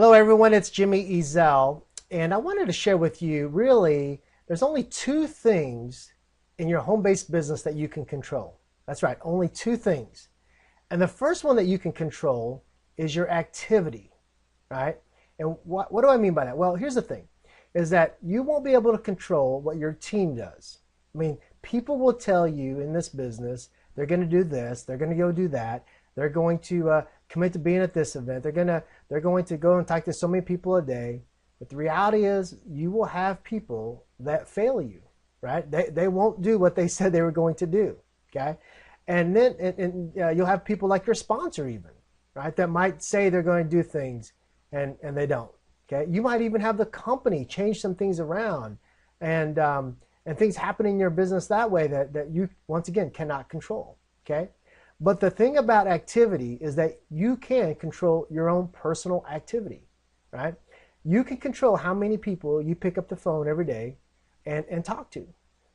Hello everyone, it's Jimmy Ezel, and I wanted to share with you really there's only two things in your home-based business that you can control. That's right, only two things. And the first one that you can control is your activity, right? And what do I mean by that? Well, here's the thing, is that you won't be able to control what your team does. I mean, people will tell you in this business, they're going to do this, they're going to go do that, they're going to commit to being at this event, they're going to go and talk to so many people a day. But the reality is you will have people that fail you, right? They won't do what they said they were going to do, okay? And then you'll have people like your sponsor even, right, that might say they're going to do things and they don't, okay? You might even have the company change some things around and things happen in your business that way that you, once again, cannot control, okay? But the thing about activity is that you can control your own personal activity, right? You can control how many people you pick up the phone every day and talk to.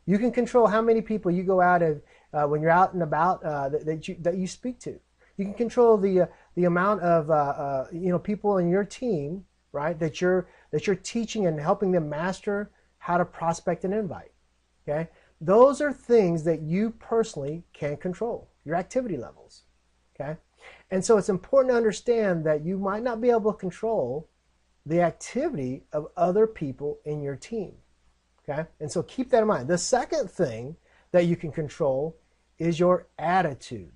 You can control how many people you go out and when you're out and about that you speak to. You can control the amount of people in your team, right? That you're teaching and helping them master how to prospect and invite. Okay, those are things that you personally can control. Your activity levels. Okay, and so it's important to understand that you might not be able to control the activity of other people in your team. Okay, and so keep that in mind. The second thing that you can control is your attitude.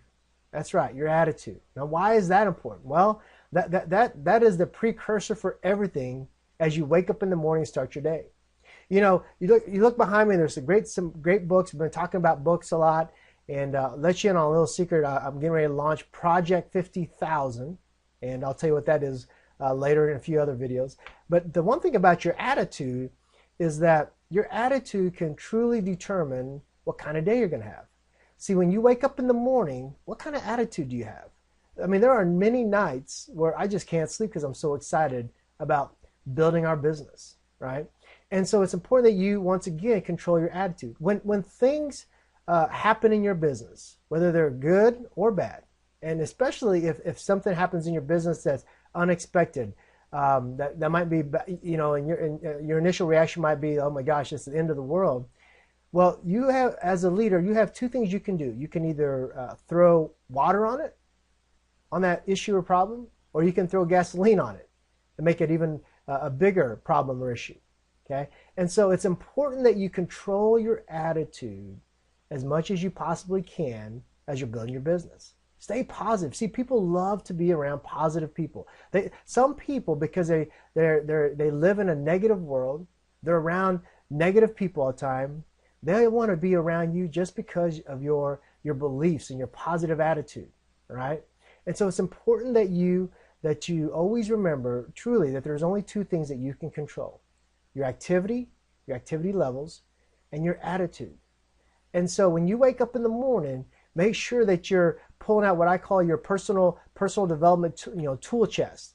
That's right, your attitude. Now, why is that important? Well, that is the precursor for everything as you wake up in the morning and start your day. You know, you look behind me. There's some great books. We've been talking about books a lot, and let you in on a little secret. I'm getting ready to launch Project 50,000, and I'll tell you what that is later in a few other videos. But the one thing about your attitude is that your attitude can truly determine what kind of day you're going to have. See, when you wake up in the morning, what kind of attitude do you have? I mean, there are many nights where I just can't sleep because I'm so excited about building our business, right? And so it's important that you, once again, control your attitude. When things happen in your business, whether they're good or bad, and especially if something happens in your business that's unexpected, that might be, you know, and your initial reaction might be, oh my gosh, it's the end of the world. Well, you have, as a leader, you have two things you can do. You can either throw water on it, on that issue or problem, or you can throw gasoline on it to make it even a bigger problem or issue. Okay? And so it's important that you control your attitude as much as you possibly can as you're building your business. Stay positive. See, people love to be around positive people. Some people, because they live in a negative world, they're around negative people all the time. They want to be around you just because of your beliefs and your positive attitude, right? And so it's important that you always remember truly that there's only two things that you can control: your activity levels, and your attitude. And so when you wake up in the morning, make sure that you're pulling out what I call your personal development tool chest.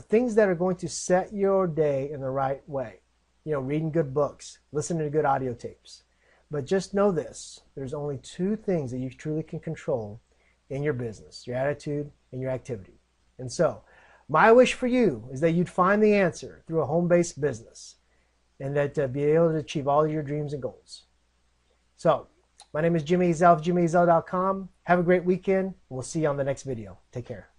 Things that are going to set your day in the right way. You know, reading good books, listening to good audio tapes. But just know this, there's only two things that you truly can control in your business: your attitude and your activity. And so my wish for you is that you'd find the answer through a home-based business and that be able to achieve all of your dreams and goals. So my name is Jimmy Ezel of JimmyEzel.com. Have a great weekend, and we'll see you on the next video. Take care.